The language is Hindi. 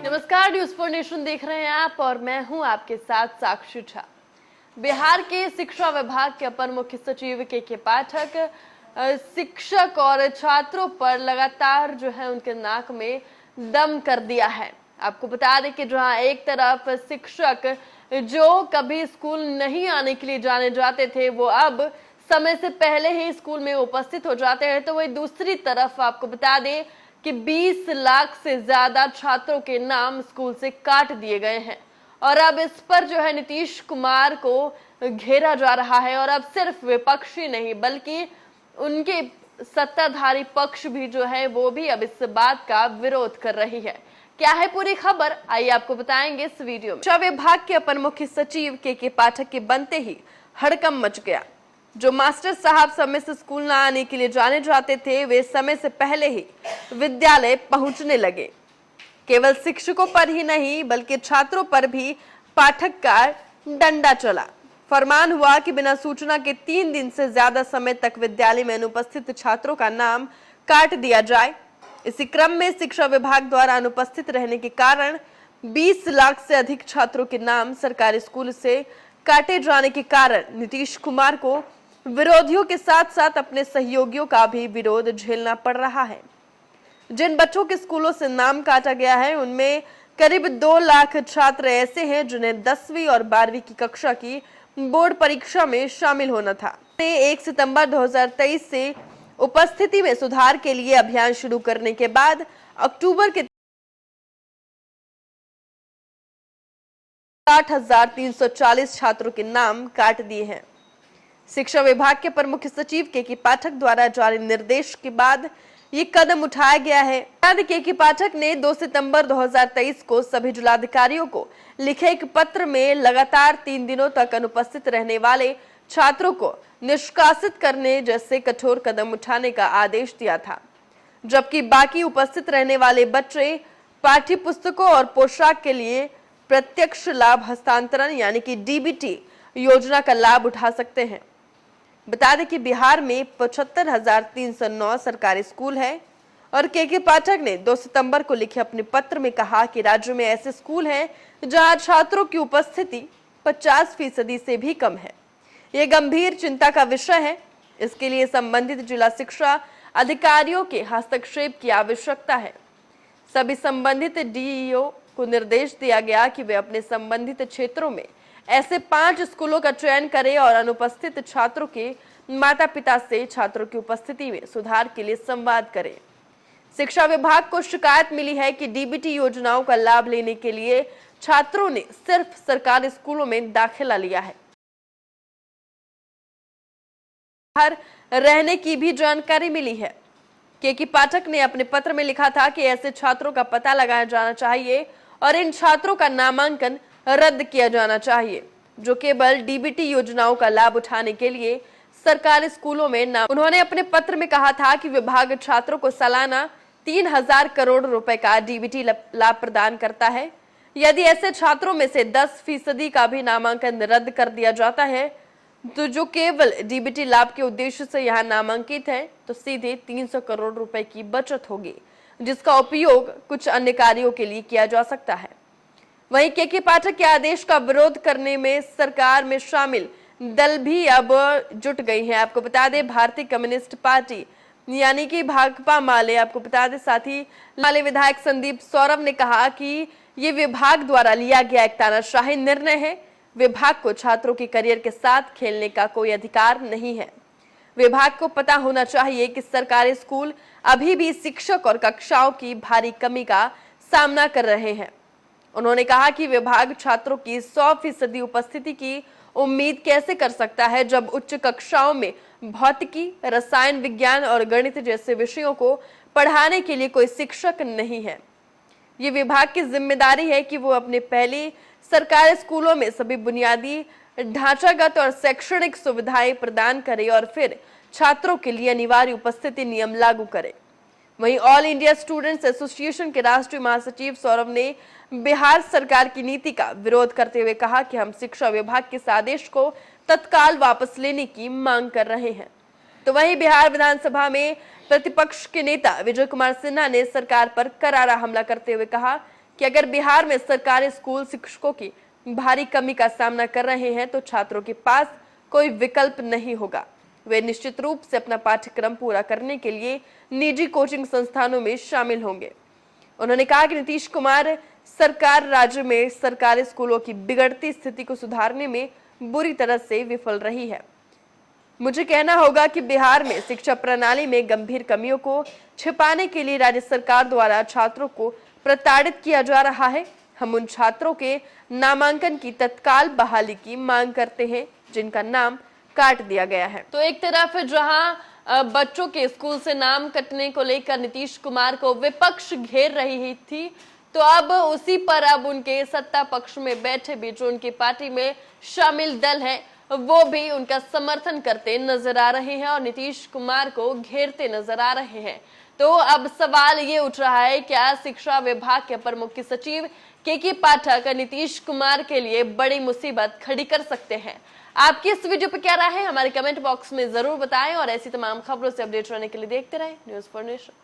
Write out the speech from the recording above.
नमस्कार, न्यूज फॉर नेशन देख रहे हैं आप और मैं हूं आपके साथ साक्षी झा। बिहार के शिक्षा विभाग के अपर मुख्य सचिव के पाठक शिक्षक और छात्रों पर लगातार उनके नाक में दम कर दिया है। आपको बता दें कि जहां एक तरफ शिक्षक जो कभी स्कूल नहीं आने के लिए जाने जाते थे वो अब समय से पहले ही स्कूल में उपस्थित हो जाते हैं, तो वही दूसरी तरफ आपको बता दें कि 20 लाख से ज्यादा छात्रों के नाम स्कूल से काट दिए गए हैं और अब इस पर नीतीश कुमार को घेरा जा रहा है। और अब सिर्फ विपक्ष ही नहीं बल्कि उनके सत्ताधारी पक्ष भी वो भी अब इस बात का विरोध कर रही है। क्या है पूरी खबर, आइए आपको बताएंगे इस वीडियो में। शिक्षा विभाग के अपर मुख्य सचिव के पाठक के बनते ही हड़कंप मच गया। जो मास्टर साहब समय से स्कूल न आने के लिए जाने जाते थे वे समय से पहले ही विद्यालय पहुंचने लगे। केवल शिक्षकों पर ही नहीं बल्कि छात्रों पर भी पाठक का डंडा चला। फरमान हुआ कि बिना सूचना के 3 दिन से ज्यादा समय तक विद्यालय में अनुपस्थित छात्रों का नाम काट दिया जाए। इसी क्रम में शिक्षा विभाग द्वारा अनुपस्थित रहने के कारण 20 लाख से अधिक छात्रों के नाम सरकारी स्कूल से काटे जाने के कारण नीतीश कुमार को विरोधियों के साथ साथ अपने सहयोगियों का भी विरोध झेलना पड़ रहा है। जिन बच्चों के स्कूलों से नाम काटा गया है उनमें करीब 2 लाख छात्र ऐसे हैं जिन्हें 10वीं और 12वीं की कक्षा की बोर्ड परीक्षा में शामिल होना था। 1 सितंबर 2023 से उपस्थिति में सुधार के लिए अभियान शुरू करने के बाद अक्टूबर के 8,340 छात्रों के नाम काट दिए हैं। शिक्षा विभाग के प्रमुख सचिव के पाठक द्वारा जारी निर्देश के बाद ये कदम उठाया गया है। के पाठक ने 2 सितंबर 2023 को सभी जिलाधिकारियों को लिखे एक पत्र में लगातार 3 दिनों तक अनुपस्थित रहने वाले छात्रों को निष्कासित करने जैसे कठोर कदम उठाने का आदेश दिया था, जबकि बाकी उपस्थित रहने वाले बच्चे पाठ्य पुस्तकों और पोशाक के लिए प्रत्यक्ष लाभ हस्तांतरण यानी कि डीबीटी योजना का लाभ उठा सकते हैं। बता दें कि बिहार में 75,309 सरकारी स्कूल है और के पाठक ने 2 सितंबर को लिखे अपने पत्र में कहा कि राज्य में ऐसे स्कूल हैं जहां छात्रों की उपस्थिति 50% से भी कम है। यह गंभीर चिंता का विषय है। इसके लिए संबंधित जिला शिक्षा अधिकारियों के हस्तक्षेप की आवश्यकता है। सभी संबंधित डीईओ को निर्देश दिया गया कि वे अपने संबंधित क्षेत्रों में ऐसे 5 स्कूलों का चयन करें और अनुपस्थित छात्रों के माता पिता से छात्रों की उपस्थिति में सुधार के लिए संवाद करें। शिक्षा विभाग को शिकायत मिली है कि डीबीटी योजनाओं का लाभ लेने के लिए छात्रों ने सिर्फ सरकारी स्कूलों में दाखिला लिया है। बाहर रहने की भी जानकारी मिली है। के पाठक ने अपने पत्र में लिखा था कि ऐसे छात्रों का पता लगाया जाना चाहिए और इन छात्रों का नामांकन रद्द किया जाना चाहिए जो केवल डीबीटी योजनाओं का लाभ उठाने के लिए सरकारी स्कूलों में नाम। उन्होंने अपने पत्र में कहा था कि विभाग छात्रों को सालाना 3,000 करोड़ रुपए का डीबीटी लाभ प्रदान करता है। यदि ऐसे छात्रों में से 10% का भी नामांकन रद्द कर दिया जाता है तो जो केवल डीबीटी लाभ के उद्देश्य से यहाँ नामांकित है तो सीधे 300 करोड़ रुपए की बचत होगी, जिसका उपयोग कुछ अन्य कार्यों के लिए किया जा सकता है। वहीं के पाठक के आदेश का विरोध करने में सरकार में शामिल दल भी अब जुट गई है। आपको बता दें भारतीय कम्युनिस्ट पार्टी यानी कि भाकपा माले, आपको बता दें साथ ही माले विधायक संदीप सौरभ ने कहा कि ये विभाग द्वारा लिया गया एक तानाशाही निर्णय है। विभाग को छात्रों के करियर के साथ खेलने का कोई अधिकार नहीं है। विभाग को पता होना चाहिए कि सरकारी स्कूल अभी भी शिक्षक और कक्षाओं की भारी कमी का सामना कर रहे हैं। उन्होंने कहा कि विभाग छात्रों की 100% उपस्थिति की उम्मीद कैसे कर सकता है जब उच्च कक्षाओं में भौतिकी, रसायन विज्ञान और गणित जैसे विषयों को पढ़ाने के लिए कोई शिक्षक नहीं है। ये विभाग की जिम्मेदारी है कि वो अपने पहले सरकारी स्कूलों में सभी बुनियादी ढांचागत और शैक्षणिक सुविधाएं प्रदान करे और फिर छात्रों के लिए अनिवार्य उपस्थिति नियम लागू करे। वहीं ऑल इंडिया स्टूडेंट्स एसोसिएशन के राष्ट्रीय महासचिव सौरभ ने बिहार सरकार की नीति का विरोध करते हुए कहा कि हम शिक्षा विभाग के इस आदेश को तत्काल वापस लेने की मांग कर रहे हैं। तो वहीं बिहार विधानसभा में प्रतिपक्ष के नेता विजय कुमार सिन्हा ने सरकार पर करारा हमला करते हुए कहा कि अगर बिहार में सरकारी स्कूल शिक्षकों की भारी कमी का सामना कर रहे हैं तो छात्रों के पास कोई विकल्प नहीं होगा। वे निश्चित रूप से अपना पाठ्यक्रम पूरा करने के लिए निजी कोचिंग संस्थानों में शामिल होंगे। उन्होंने कहा कि नीतीश कुमार सरकार राज्य में सरकारी स्कूलों की बिगड़ती स्थिति को सुधारने में बुरी तरह से विफल रही है। मुझे कहना होगा कि बिहार में शिक्षा प्रणाली में गंभीर कमियों को छिपाने के लिए राज्य सरकार द्वारा छात्रों को प्रताड़ित किया जा रहा है। हम उन छात्रों के नामांकन की तत्काल बहाली की मांग करते हैं जिनका नाम काट दिया गया है। तो एक तरफ जहां बच्चों के स्कूल से नाम कटने को लेकर नीतीश कुमार को विपक्ष घेर रही थी, तो अब उसी पर अब उनके सत्ता पक्ष में बैठे भी जो उनकी पार्टी में शामिल दल है वो भी उनका समर्थन करते नजर आ रहे हैं और नीतीश कुमार को घेरते नजर आ रहे हैं। तो अब सवाल ये उठ रहा है, क्या शिक्षा विभाग के अपर मुख्य सचिव के पाठक नीतीश कुमार के लिए बड़ी मुसीबत खड़ी कर सकते हैं? आपकी इस वीडियो पे क्या राय है हमारे कमेंट बॉक्स में जरूर बताएं और ऐसी तमाम खबरों से अपडेट रहने के लिए देखते रहें न्यूज़ फॉर नेशन।